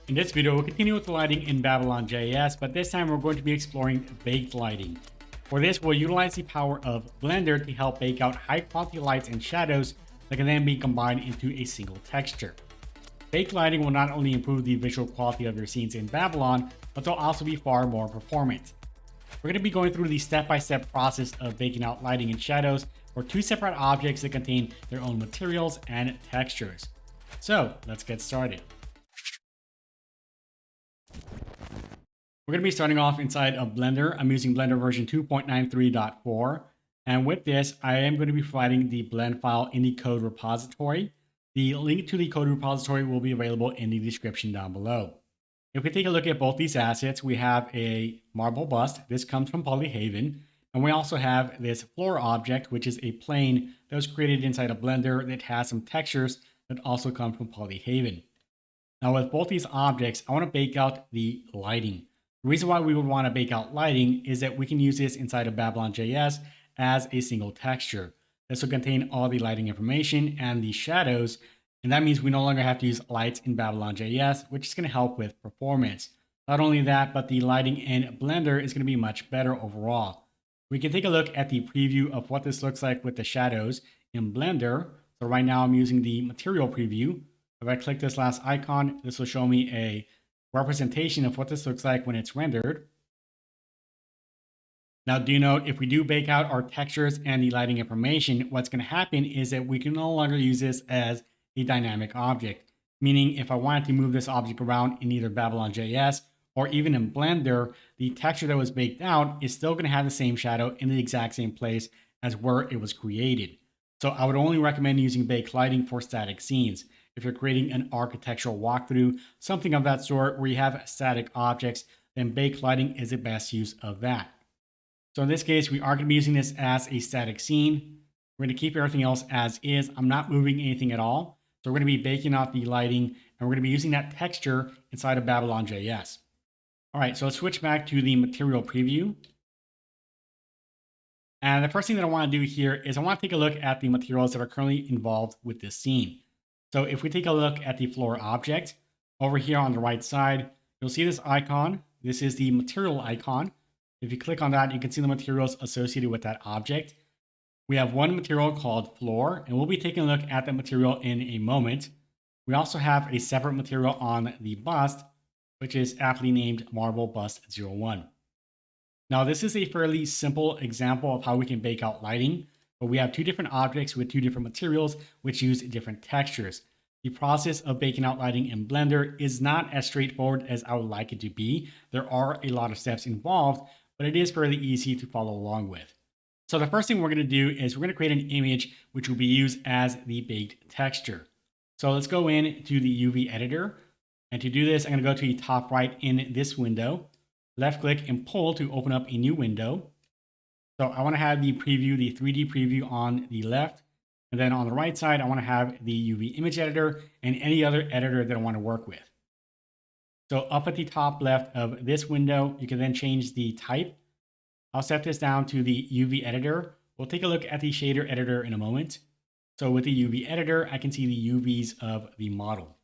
In this video, we'll continue with the lighting in BabylonJS, but this time we're going to be exploring baked lighting. For this, we'll utilize the power of Blender to help bake out high quality lights and shadows that can then be combined into a single texture. Baked lighting will not only improve the visual quality of your scenes in Babylon, but they'll also be far more performant. We're going to be going through the step-by-step process of baking out lighting and shadows for two separate objects that contain their own materials and textures. So let's get started. We're going to be starting off inside of Blender. I'm using Blender version 2.93.4. And with this, I am going to be providing the blend file in the code repository. The link to the code repository will be available in the description down below. If we take a look at both these assets, we have a marble bust. This comes from Polyhaven. And we also have this floor object, which is a plane that was created inside of Blender that has some textures that also come from Polyhaven. Now with both these objects, I want to bake out the lighting. The reason why we would want to bake out lighting is that we can use this inside of BabylonJS as a single texture. This will contain all the lighting information and the shadows, and that means we no longer have to use lights in BabylonJS, which is going to help with performance. Not only that, but the lighting in Blender is going to be much better overall. We can take a look at the preview of what this looks like with the shadows in Blender. So right now I'm using the material preview. If I click this last icon, this will show me a representation of what this looks like when it's rendered. Now do note, if we do bake out our textures and the lighting information, what's going to happen is that we can no longer use this as a dynamic object. Meaning if I wanted to move this object around in either BabylonJS or even in Blender, the texture that was baked out is still going to have the same shadow in the exact same place as where it was created. So I would only recommend using baked lighting for static scenes. If you're creating an architectural walkthrough, something of that sort where you have static objects, then baked lighting is the best use of that. So in this case, we are going to be using this as a static scene. We're going to keep everything else as is. I'm not moving anything at all. So we're going to be baking out the lighting, and we're going to be using that texture inside of BabylonJS. All right, so let's switch back to the material preview. And the first thing that I want to do here is I want to take a look at the materials that are currently involved with this scene. So if we take a look at the floor object, over here on the right side, you'll see this icon. This is the material icon. If you click on that, you can see the materials associated with that object. We have one material called floor, and we'll be taking a look at that material in a moment. We also have a separate material on the bust, which is aptly named Marble Bust 01. Now, this is a fairly simple example of how we can bake out lighting, but we have two different objects with two different materials which use different textures. The process of baking out lighting in Blender is not as straightforward as I would like it to be. There are a lot of steps involved, but it is fairly easy to follow along with. So the first thing we're going to do is we're going to create an image which will be used as the baked texture. So let's go into the UV editor. And to do this, I'm going to go to the top right in this window, left click and pull to open up a new window. So I want to have the preview, the 3D preview on the left. And then on the right side, I want to have the UV image editor and any other editor that I want to work with. So up at the top left of this window, you can then change the type. I'll set this down to the UV editor. We'll take a look at the shader editor in a moment. So with the UV editor, I can see the UVs of the model.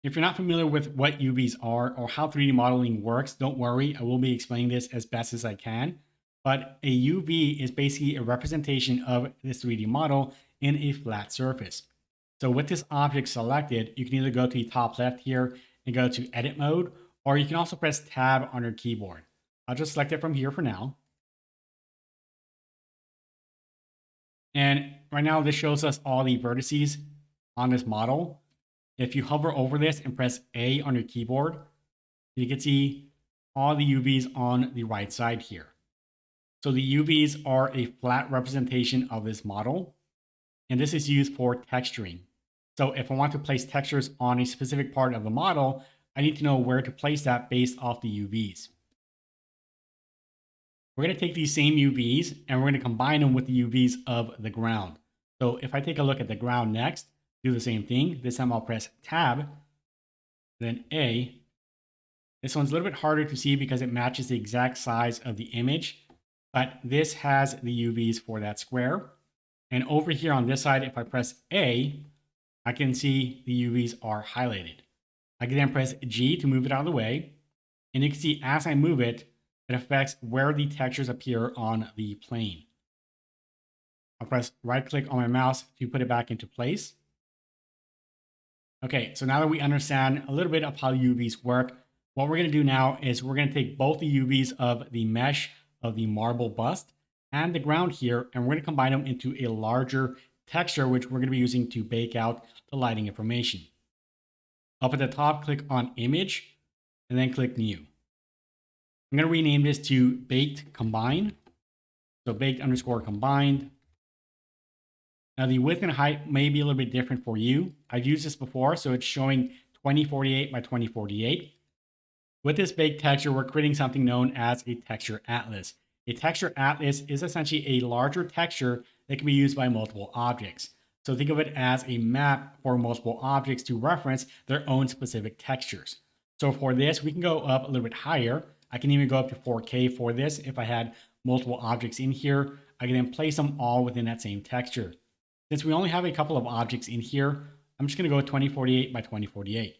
If you're not familiar with what UVs are or how 3D modeling works, don't worry. I will be explaining this as best as I can. But a UV is basically a representation of this 3D model in a flat surface. So with this object selected, you can either go to the top left here and go to edit mode, or you can also press tab on your keyboard. I'll just select it from here for now. And right now this shows us all the vertices on this model. If you hover over this and press A on your keyboard, you can see all the UVs on the right side here. So the UVs are a flat representation of this model, and this is used for texturing. So if I want to place textures on a specific part of the model, I need to know where to place that based off the UVs. We're going to take these same UVs and we're going to combine them with the UVs of the ground. So if I take a look at the ground next, do the same thing. This time I'll press tab, then A. This one's a little bit harder to see because it matches the exact size of the image, but this has the UVs for that square. And over here on this side, if I press A, I can see the UVs are highlighted. I can then press G to move it out of the way. And you can see as I move it, it affects where the textures appear on the plane. I'll press right click on my mouse to put it back into place. Okay, so now that we understand a little bit of how UVs work, what we're going to do now is we're going to take both the UVs of the mesh of the marble bust and the ground here, and we're going to combine them into a larger texture, which we're going to be using to bake out the lighting information. Up at the top, click on Image, and then click New. I'm going to rename this to Baked Combine. So baked underscore combined. Now the width and height may be a little bit different for you. I've used this before, so it's showing 2048 by 2048. With this baked texture, we're creating something known as a texture atlas. A texture atlas is essentially a larger texture that can be used by multiple objects. So think of it as a map for multiple objects to reference their own specific textures. So for this, we can go up a little bit higher. I can even go up to 4K for this. If I had multiple objects in here, I can then place them all within that same texture. Since we only have a couple of objects in here, I'm just going to go 2048 by 2048.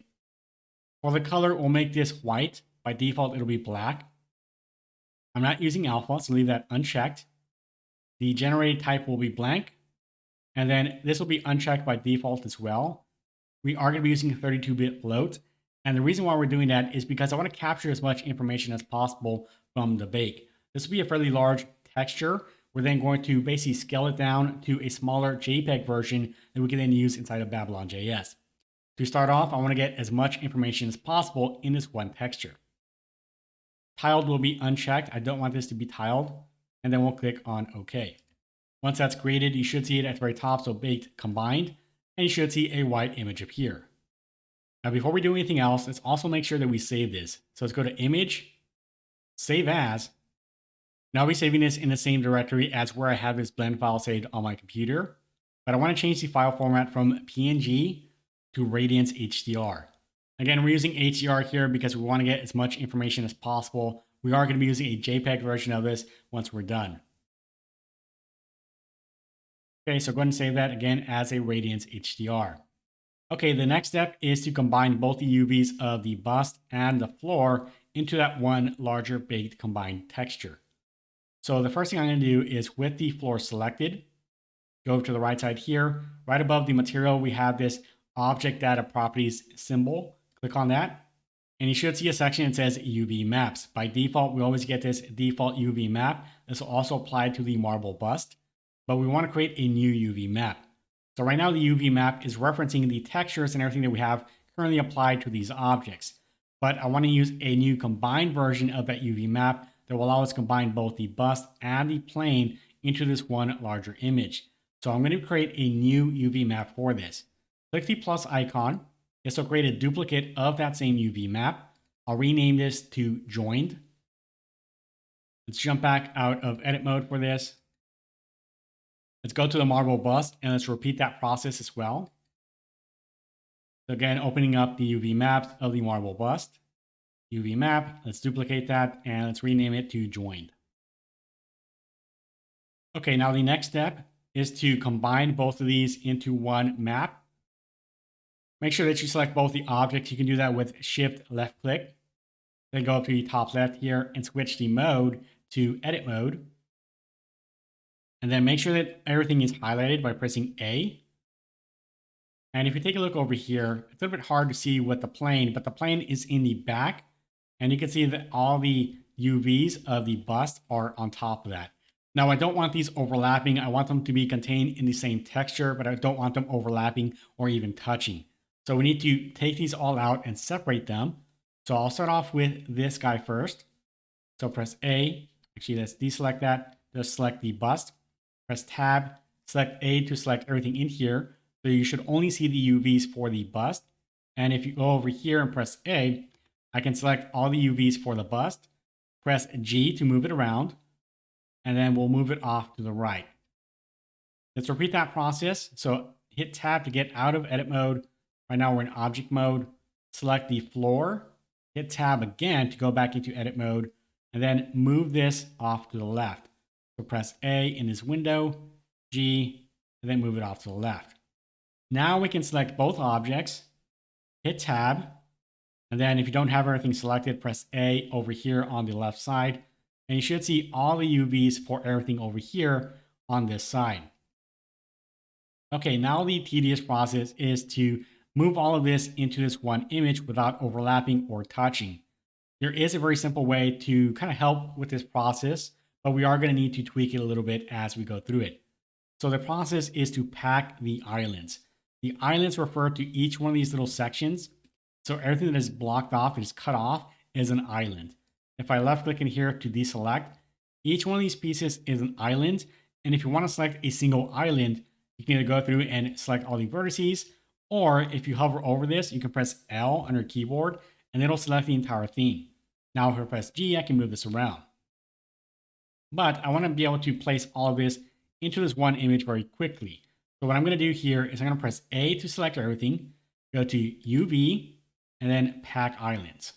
For the color, we'll make this white. By default, it'll be black. I'm not using alpha, so leave that unchecked. The generated type will be blank. And then this will be unchecked by default as well. We are going to be using a 32-bit float. And the reason why we're doing that is because I want to capture as much information as possible from the bake. This will be a fairly large texture. We're then going to basically scale it down to a smaller JPEG version that we can then use inside of BabylonJS. To start off, I want to get as much information as possible in this one texture. Tiled will be unchecked. I don't want this to be tiled. And then we'll click on OK. Once that's created, you should see it at the very top, so baked combined, and you should see a white image appear. Now, before we do anything else, let's also make sure that we save this. So let's go to Image, Save As. Now I'll be saving this in the same directory as where I have this blend file saved on my computer. But I want to change the file format from PNG to Radiance HDR. Again, we're using HDR here because we want to get as much information as possible. We are going to be using a JPEG version of this once we're done. Okay, so go ahead and save that again as a Radiance HDR. Okay, the next step is to combine both the UVs of the bust and the floor into that one larger baked combined texture. So the first thing I'm going to do is with the floor selected, go to the right side here. Right above the material, we have this object data properties symbol. Click on that. And you should see a section that says UV maps. By default, we always get this default UV map. This will also apply to the marble bust. But we want to create a new UV map. So right now, the UV map is referencing the textures and everything that we have currently applied to these objects. But I want to use a new combined version of that UV map that will allow us to combine both the bust and the plane into this one larger image. So I'm going to create a new UV map for this. Click the plus icon. This will create a duplicate of that same UV map. I'll rename this to joined. Let's jump back out of edit mode for this. Let's go to the marble bust and let's repeat that process as well. So again, opening up the UV maps of the marble bust. UV map, let's duplicate that and let's rename it to joined. Okay, now the next step is to combine both of these into one map. Make sure that you select both the objects. You can do that with Shift left click. Then go up to the top left here and switch the mode to edit mode. And then make sure that everything is highlighted by pressing A. And if you take a look over here, it's a little bit hard to see with the plane, but the plane is in the back. And you can see that all the UVs of the bust are on top of that. Now, I don't want these overlapping. I want them to be contained in the same texture, but I don't want them overlapping or even touching. So we need to take these all out and separate them. So I'll start off with this guy first. So press A. Actually, let's deselect that. Just select the bust. Press Tab. Select A to select everything in here. So you should only see the UVs for the bust. And if you go over here and press A, I can select all the UVs for the bust. Press G to move it around. And then we'll move it off to the right. Let's repeat that process. So hit Tab to get out of edit mode. Right now we're in object mode. Select the floor. Hit Tab again to go back into edit mode. And then move this off to the left. So press A in this window, G, and then move it off to the left. Now we can select both objects. Hit Tab. And then if you don't have everything selected, press A over here on the left side. And you should see all the UVs for everything over here on this side. Okay, now the tedious process is to move all of this into this one image without overlapping or touching. There is a very simple way to kind of help with this process, but we are going to need to tweak it a little bit as we go through it. So the process is to pack the islands. The islands refer to each one of these little sections. So everything that is blocked off, is cut off, is an island. If I left click in here to deselect, each one of these pieces is an island. And if you want to select a single island, you can either go through and select all the vertices, or if you hover over this, you can press L on your keyboard and it'll select the entire theme. Now if I press G, I can move this around. But I want to be able to place all of this into this one image very quickly. So what I'm going to do here is I'm going to press A to select everything, go to UV, and then pack islands.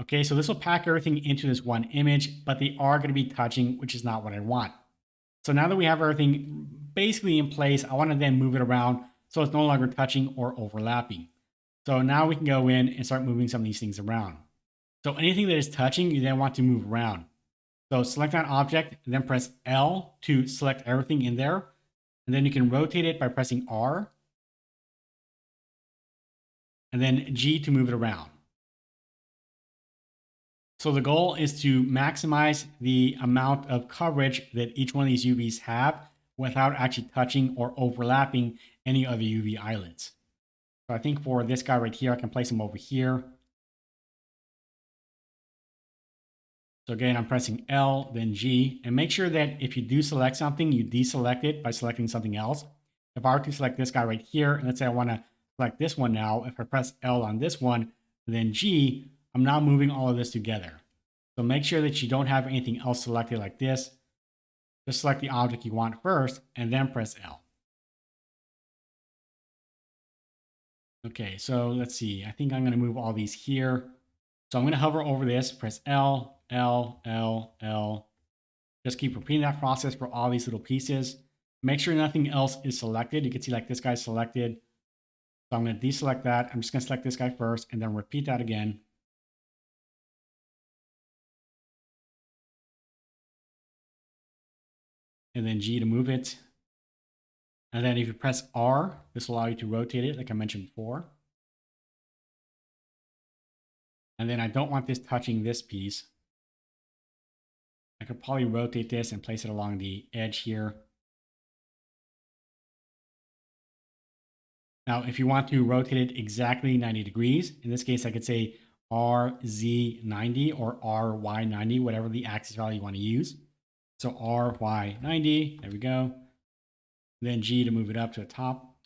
Okay, so this will pack everything into this one image, but they are going to be touching, which is not what I want. So now that we have everything basically in place, I want to then move it around so it's no longer touching or overlapping. So now we can go in and start moving some of these things around. So anything that is touching, you then want to move around. So select that object, and then press L to select everything in there. And then you can rotate it by pressing R. And then G to move it around. So the goal is to maximize the amount of coverage that each one of these UVs have without actually touching or overlapping any other UV islands. So I think for this guy right here, I can place him over here. So again, I'm pressing L, then G, and make sure that if you do select something, you deselect it by selecting something else. If I were to select this guy right here, and let's say I want to select this one now, if I press L on this one, then G, I'm now moving all of this together. So make sure that you don't have anything else selected like this. Just select the object you want first, and then press L. Okay, so let's see. I think I'm going to move all these here. So I'm going to hover over this, press L, L, L, L. Just keep repeating that process for all these little pieces. Make sure nothing else is selected. You can see like this guy's selected. So I'm going to deselect that. I'm just going to select this guy first and then repeat that again. And then G to move it. And then if you press R, this will allow you to rotate it like I mentioned before. And then I don't want this touching this piece. I could probably rotate this and place it along the edge here. Now, if you want to rotate it exactly 90 degrees, in this case, I could say RZ90 or RY90, whatever the axis value you want to use. So RY90, there we go. Then G to move it up to the top.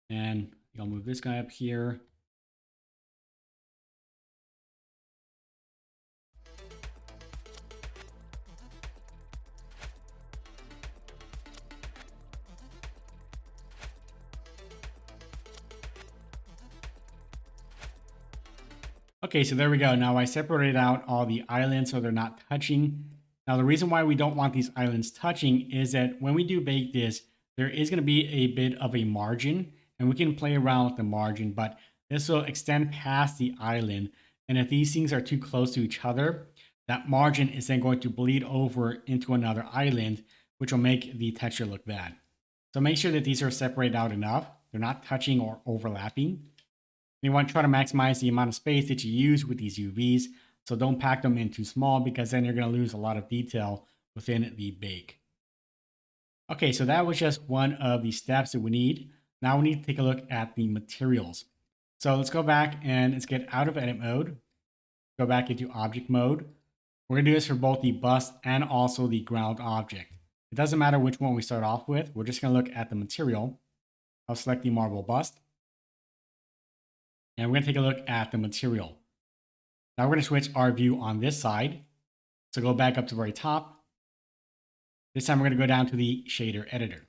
And you'll move this guy up here. Okay, so there we go. Now I separated out all the islands so they're not touching. Now the reason why we don't want these islands touching is that when we do bake this, there is going to be a bit of a margin, and we can play around with the margin, but this will extend past the island. And if these things are too close to each other, that margin is then going to bleed over into another island, which will make the texture look bad. So make sure that these are separated out enough. They're not touching or overlapping. You want to try to maximize the amount of space that you use with these UVs. So don't pack them in too small, because then you're going to lose a lot of detail within the bake. Okay, so that was just one of the steps that we need. Now we need to take a look at the materials. So let's go back and let's get out of edit mode. Go back into object mode. We're going to do this for both the bust and also the ground object. It doesn't matter which one we start off with. We're just going to look at the material. I'll select the marble bust. And we're going to take a look at the material. Now we're going to switch our view on this side. So go back up to the very top. This time we're going to go down to the shader editor.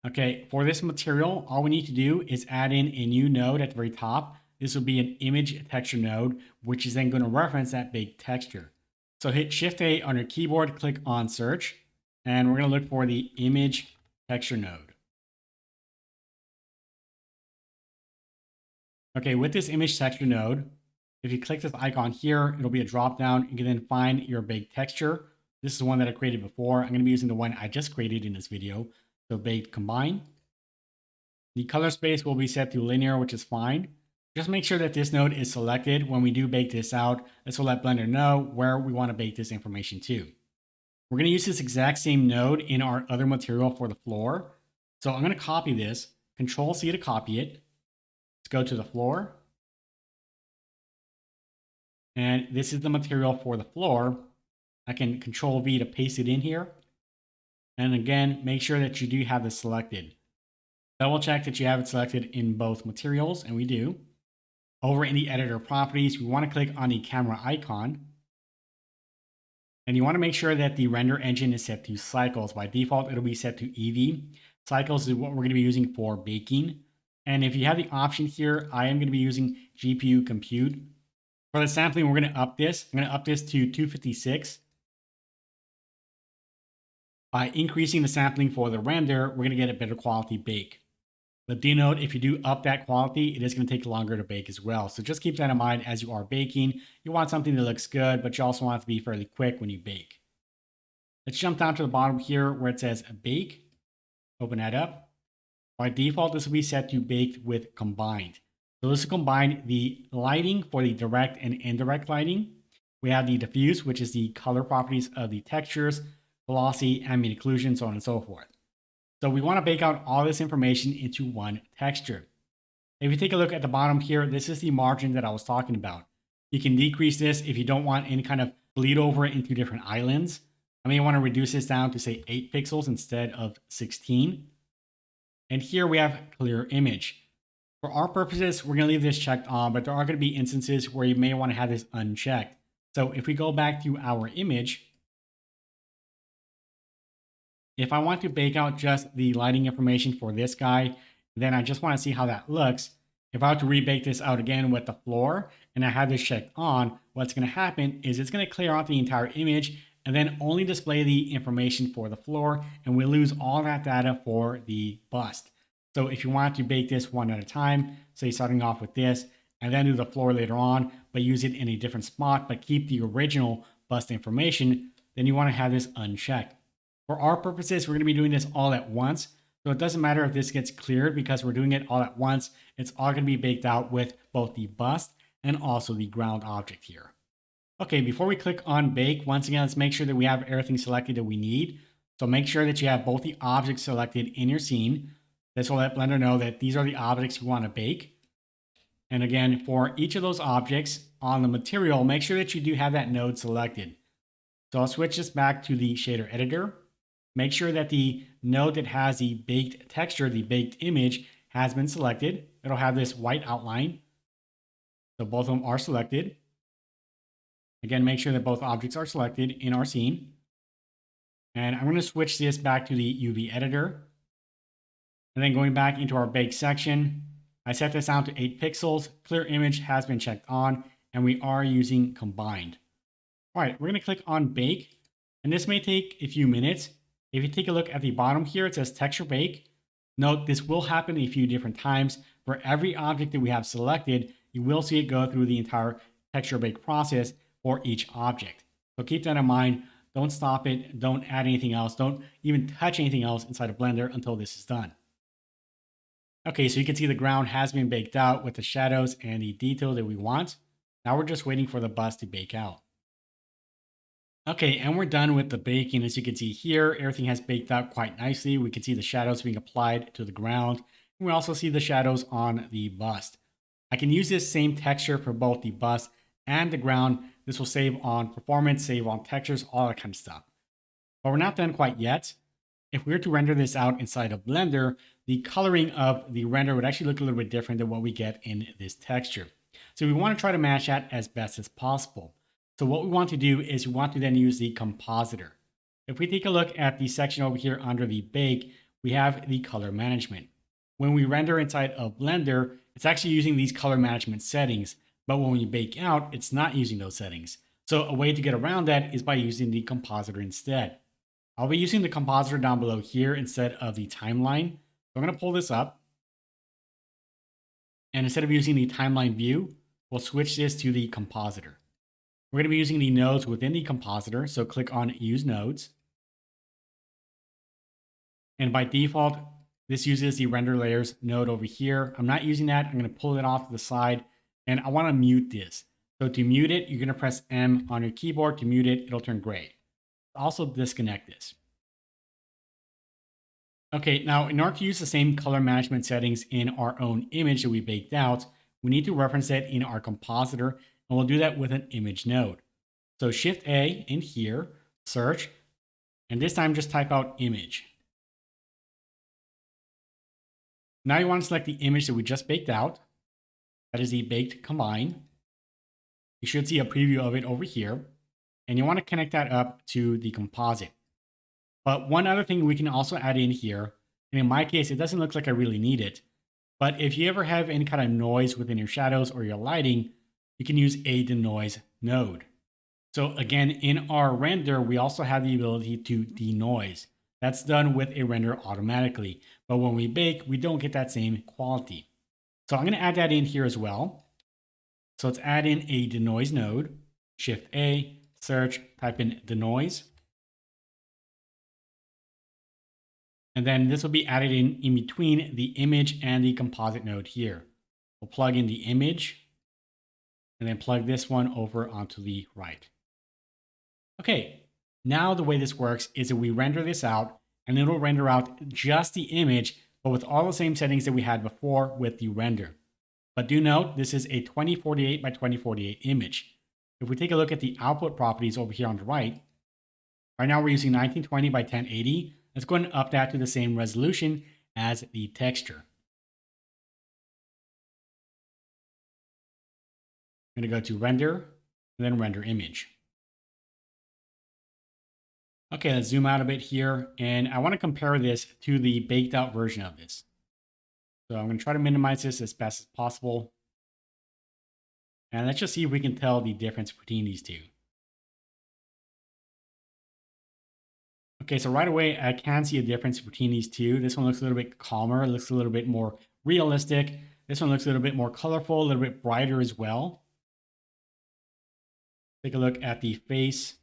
Okay, for this material, all we need to do is add in a new node at the very top. This will be an image texture node, which is then going to reference that baked texture. So hit Shift A on your keyboard, click on search, and we're going to look for the image texture node. Okay, with this image texture node, if you click this icon here, it'll be a drop down. You can then find your baked texture. This is the one that I created before. I'm going to be using the one I just created in this video. So baked combine. The color space will be set to linear, which is fine. Just make sure that this node is selected when we do bake this out. This will let Blender know where we want to bake this information to. We're going to use this exact same node in our other material for the floor. So I'm going to copy this, Control C to copy it. Let's go to the floor. And this is the material for the floor. I can Control V to paste it in here. And again, make sure that you do have this selected. Double check that you have it selected in both materials, and we do. Over in the editor properties, we want to click on the camera icon. And you want to make sure that the render engine is set to cycles. By default, it'll be set to EV. Cycles is what we're going to be using for baking. And if you have the option here, I am going to be using GPU compute. For the sampling, we're going to up this. I'm going to up this to 256. By increasing the sampling for the render, we're going to get a better quality bake. But do note, if you do up that quality, it is going to take longer to bake as well. So just keep that in mind as you are baking. You want something that looks good, but you also want it to be fairly quick when you bake. Let's jump down to the bottom here where it says bake. Open that up. By default, this will be set to baked with combined. So this will combine the lighting for the direct and indirect lighting. We have the diffuse, which is the color properties of the textures, glossy, ambient occlusion, so on and so forth. So we want to bake out all this information into one texture. If you take a look at the bottom here, this is the margin that I was talking about. You can decrease this if you don't want any kind of bleed over into different islands. I may want to reduce this down to say 8 pixels instead of 16. And here we have clear image. For our purposes, we're going to leave this checked on, but there are going to be instances where you may want to have this unchecked. So if we go back to our image, if I want to bake out just the lighting information for this guy, then I just want to see how that looks. If I were to rebake this out again with the floor and I have this checked on, what's going to happen is it's going to clear out the entire image and then only display the information for the floor, and we lose all that data for the bust. So if you want to bake this one at a time, say starting off with this and then do the floor later on, but use it in a different spot, but keep the original bust information, then you want to have this unchecked. For our purposes, we're going to be doing this all at once. So it doesn't matter if this gets cleared because we're doing it all at once. It's all going to be baked out with both the bust and also the ground object here. Okay, before we click on bake, once again, let's make sure that we have everything selected that we need. So make sure that you have both the objects selected in your scene. This will let Blender know that these are the objects you want to bake. And again, for each of those objects on the material, make sure that you do have that node selected. So I'll switch this back to the shader editor. Make sure that the node that has the baked texture, the baked image, has been selected. It'll have this white outline. So both of them are selected. Again, make sure that both objects are selected in our scene. And I'm going to switch this back to the UV editor. And then going back into our bake section, I set this down to 8 pixels. Clear image has been checked on, and we are using combined. All right, we're going to click on bake, and this may take a few minutes. If you take a look at the bottom here, it says texture bake. Note this will happen a few different times. For every object that we have selected, you will see it go through the entire texture bake process for each object. So keep that in mind. Don't stop it. Don't add anything else. Don't even touch anything else inside of Blender until this is done. Okay, so you can see the ground has been baked out with the shadows and the detail that we want. Now we're just waiting for the bust to bake out. Okay, and we're done with the baking. As you can see here, everything has baked out quite nicely. We can see the shadows being applied to the ground. And we also see the shadows on the bust. I can use this same texture for both the bust and the ground. This will save on performance, save on textures, all that kind of stuff. But we're not done quite yet. If we were to render this out inside of Blender, the coloring of the render would actually look a little bit different than what we get in this texture. So we want to try to match that as best as possible. So what we want to do is we want to then use the compositor. If we take a look at the section over here under the bake, we have the color management. When we render inside of Blender, it's actually using these color management settings, but when we bake out, it's not using those settings. So a way to get around that is by using the compositor instead. I'll be using the compositor down below here instead of the timeline. So I'm going to pull this up. And instead of using the timeline view, we'll switch this to the compositor. We're going to be using the nodes within the compositor, so click on Use Nodes. And by default, this uses the render layers node over here. I'm not using that. I'm going to pull it off to the side, and I want to mute this. So to mute it, you're going to press M on your keyboard. To mute it, it'll turn gray. Also disconnect this. Okay, now in order to use the same color management settings in our own image that we baked out, we need to reference it in our compositor, and we'll do that with an image node. So Shift A in here, search, and this time just type out image. Now you want to select the image that we just baked out. That is the baked combine. You should see a preview of it over here, and you want to connect that up to the composite. But one other thing we can also add in here, and in my case, it doesn't look like I really need it, but if you ever have any kind of noise within your shadows or your lighting, you can use a denoise node. So again, in our render, we also have the ability to denoise. That's done with a render automatically. But when we bake, we don't get that same quality. So I'm going to add that in here as well. So let's add in a denoise node, Shift A, search, type in denoise. And then this will be added in between the image and the composite node here. We'll plug in the image and then plug this one over onto the right. Okay, now the way this works is that we render this out and it'll render out just the image, but with all the same settings that we had before with the render. But do note, this is a 2048 by 2048 image. If we take a look at the output properties over here on the right now we're using 1920 by 1080. Let's go ahead and up that to the same resolution as the texture. I'm going to go to render and then render image. Okay, let's zoom out a bit here, and I want to compare this to the baked out version of this. So I'm going to try to minimize this as best as possible. And let's just see if we can tell the difference between these two. Okay, so right away, I can see a difference between these two. This one looks a little bit calmer, looks a little bit more realistic. This one looks a little bit more colorful, a little bit brighter as well. Take a look at the face.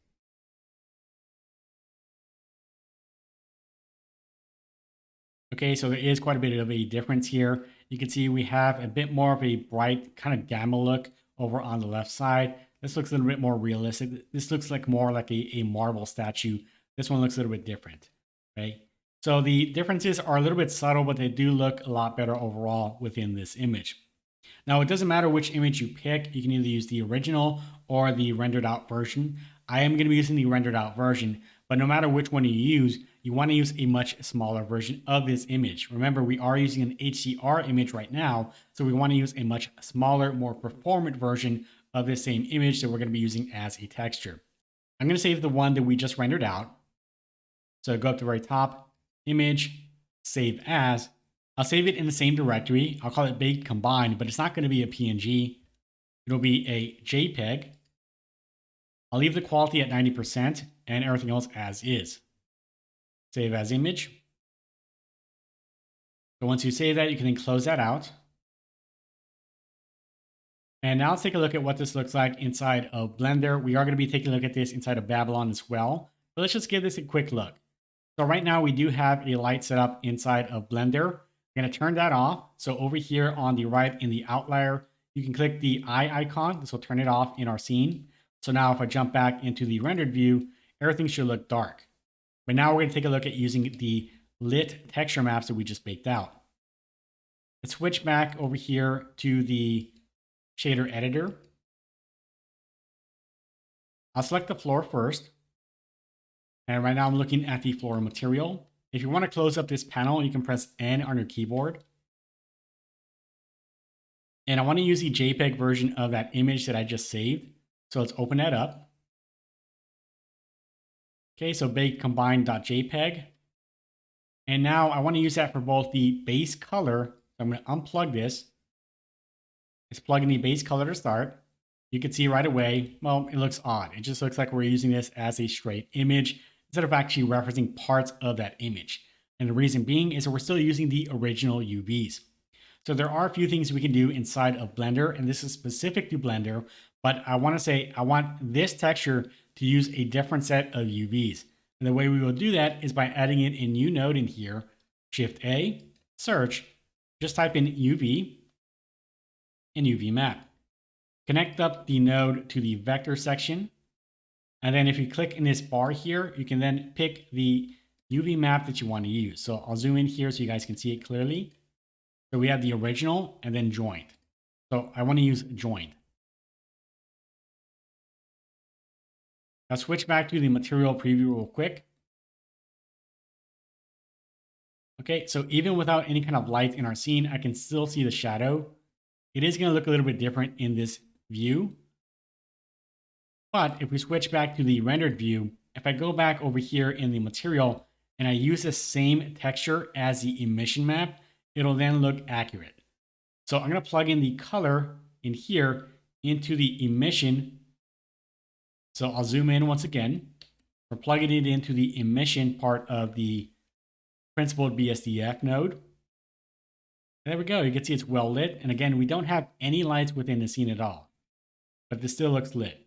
Okay, so there is quite a bit of a difference here. You can see we have a bit more of a bright kind of gamma look over on the left side. This looks a little bit more realistic. This looks like more like a marble statue. This one looks a little bit different, right? So the differences are a little bit subtle, but they do look a lot better overall within this image. Now, it doesn't matter which image you pick. You can either use the original or the rendered out version. I am going to be using the rendered out version, but no matter which one you use, you want to use a much smaller version of this image. Remember, we are using an HDR image right now, so we want to use a much smaller, more performant version of this same image that we're going to be using as a texture. I'm going to save the one that we just rendered out. So go up to the very top, image, save as. I'll save it in the same directory. I'll call it baked combined, but it's not going to be a PNG. It'll be a JPEG. I'll leave the quality at 90% and everything else as is. Save as image. So once you save that, you can then close that out. And now let's take a look at what this looks like inside of Blender. We are going to be taking a look at this inside of Babylon as well. But let's just give this a quick look. So right now we do have a light set up inside of Blender. I'm going to turn that off. So over here on the right in the outlier, you can click the eye icon. This will turn it off in our scene. So now if I jump back into the rendered view, everything should look dark. But now we're going to take a look at using the lit texture maps that we just baked out. Let's switch back over here to the shader editor. I'll select the floor first. And right now I'm looking at the floor material. If you want to close up this panel, you can press N on your keyboard. And I want to use the JPEG version of that image that I just saved. So let's open that up. Okay, so bakedcombine.jpg. And now I want to use that for both the base color. So I'm going to unplug this. Let's plug in the base color to start. You can see right away, well, it looks odd. It just looks like we're using this as a straight image instead of actually referencing parts of that image. And the reason being is that we're still using the original UVs. So there are a few things we can do inside of Blender, and this is specific to Blender, but I want to say I want this texture to use a different set of UVs. And the way we will do that is by adding in a new node in here, Shift A, search, just type in UV and UV map. Connect up the node to the vector section. And then if you click in this bar here, you can then pick the UV map that you want to use. So I'll zoom in here so you guys can see it clearly. So we have the original and then joined. So I want to use joined. I'll switch back to the material preview real quick. Okay, so even without any kind of light in our scene, I can still see the shadow. It is going to look a little bit different in this view. But if we switch back to the rendered view, if I go back over here in the material and I use the same texture as the emission map, it'll then look accurate. So I'm going to plug in the color in here into the emission. So I'll zoom in once again. We're plugging it into the emission part of the principled BSDF node. There we go. You can see it's well lit. And again, we don't have any lights within the scene at all, but this still looks lit.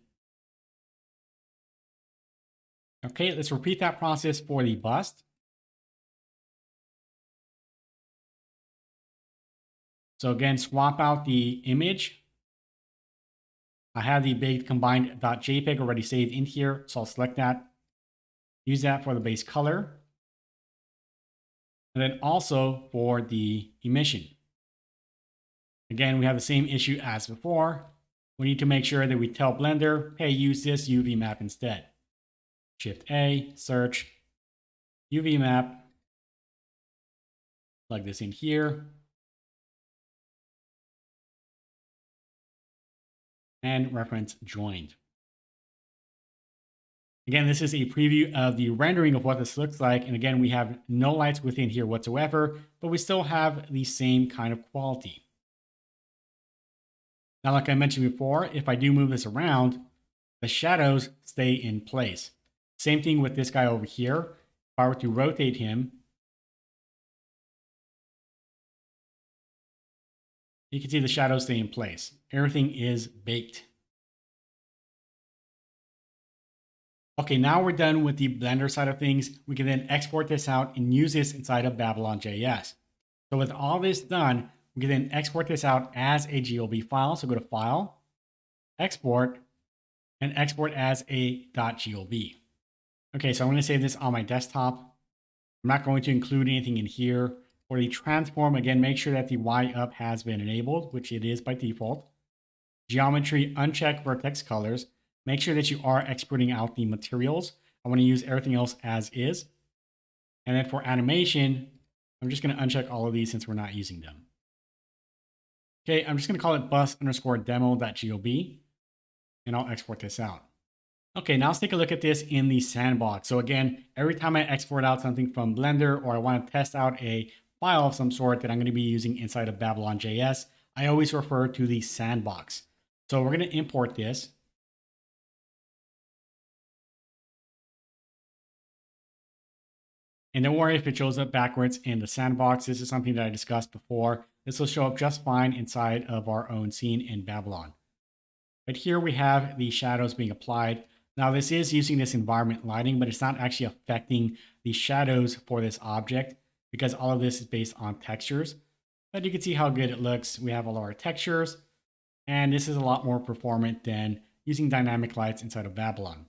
Okay, let's repeat that process for the bust. So again, swap out the image. I have the baked combined.jpg already saved in here, so I'll select that. Use that for the base color. And then also for the emission. Again, we have the same issue as before. We need to make sure that we tell Blender, hey, use this UV map instead. Shift A, search, UV map, plug this in here, and reference joined. Again, this is a preview of the rendering of what this looks like. And again, we have no lights within here whatsoever, but we still have the same kind of quality. Now, like I mentioned before, if I do move this around, the shadows stay in place. Same thing with this guy over here. If I were to rotate him, you can see the shadows stay in place. Everything is baked. Okay, now we're done with the Blender side of things. We can then export this out and use this inside of BabylonJS. So with all this done, we can then export this out as a GLB file. So go to File, Export, and export as a .glb. Okay, so I'm going to save this on my desktop. I'm not going to include anything in here. For the transform, again, make sure that the Y up has been enabled, which it is by default. Geometry, uncheck vertex colors. Make sure that you are exporting out the materials. I want to use everything else as is. And then for animation, I'm just going to uncheck all of these since we're not using them. Okay, I'm just going to call it bus_demo.glb, and I'll export this out. Okay, now let's take a look at this in the sandbox. So again, every time I export out something from Blender or I want to test out a file of some sort that I'm going to be using inside of BabylonJS, I always refer to the sandbox. So we're going to import this. And don't worry if it shows up backwards in the sandbox. This is something that I discussed before. This will show up just fine inside of our own scene in Babylon. But here we have the shadows being applied. Now this is using this environment lighting, but it's not actually affecting the shadows for this object because all of this is based on textures. But you can see how good it looks. We have all of our textures, and this is a lot more performant than using dynamic lights inside of Babylon.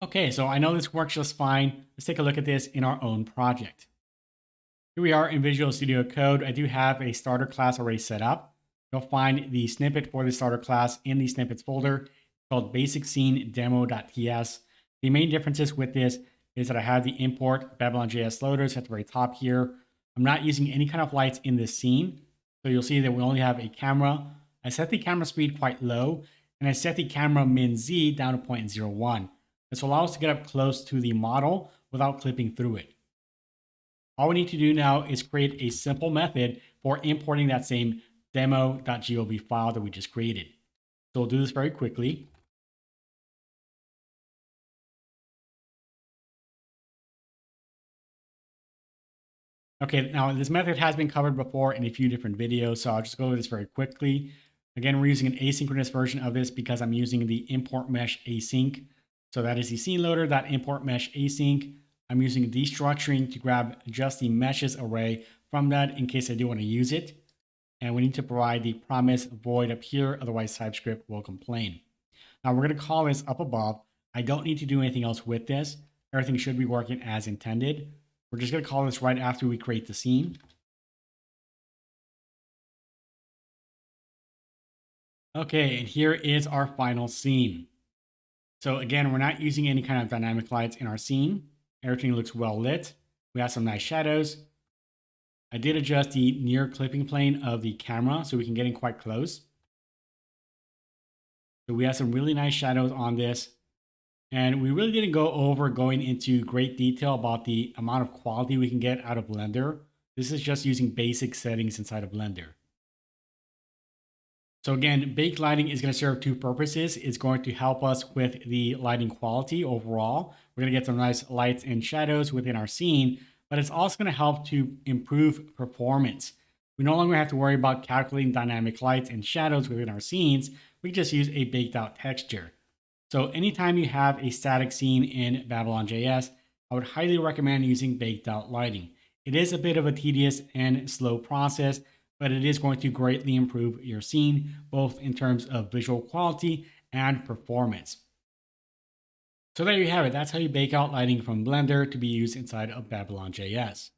Okay, so I know this works just fine. Let's take a look at this in our own project. Here we are in Visual Studio Code. I do have a starter class already set up. You'll find the snippet for the starter class in the snippets folder called basic scene demo.ts. The main differences with this is that I have the import BabylonJS loaders at the very top here. I'm not using any kind of lights in this scene. So you'll see that we only have a camera. I set the camera speed quite low, and I set the camera min Z down to 0.01. This will allow us to get up close to the model without clipping through it. All we need to do now is create a simple method for importing that same demo.glb file that we just created. So we'll do this very quickly. Okay, now this method has been covered before in a few different videos, so I'll just go over this very quickly. Again, we're using an asynchronous version of this because I'm using the import mesh async. So that is the scene loader, that import mesh async. I'm using destructuring to grab just the meshes array from that in case I do want to use it. And we need to provide the promise void up here, otherwise TypeScript will complain. Now we're going to call this up above. I don't need to do anything else with this. Everything should be working as intended. We're just going to call this right after we create the scene. Okay, and here is our final scene. So again, we're not using any kind of dynamic lights in our scene. Everything looks well lit. We have some nice shadows. I did adjust the near clipping plane of the camera so we can get in quite close. So we have some really nice shadows on this. And we really didn't go over going into great detail about the amount of quality we can get out of Blender. This is just using basic settings inside of Blender. So again, BakedLighting is going to serve two purposes. It's going to help us with the lighting quality overall. We're going to get some nice lights and shadows within our scene, but it's also going to help to improve performance. We no longer have to worry about calculating dynamic lights and shadows within our scenes. We just use a baked out texture. So anytime you have a static scene in BabylonJS, I would highly recommend using baked out lighting. It is a bit of a tedious and slow process, but it is going to greatly improve your scene, both in terms of visual quality and performance. So there you have it. That's how you bake out lighting from Blender to be used inside of BabylonJS.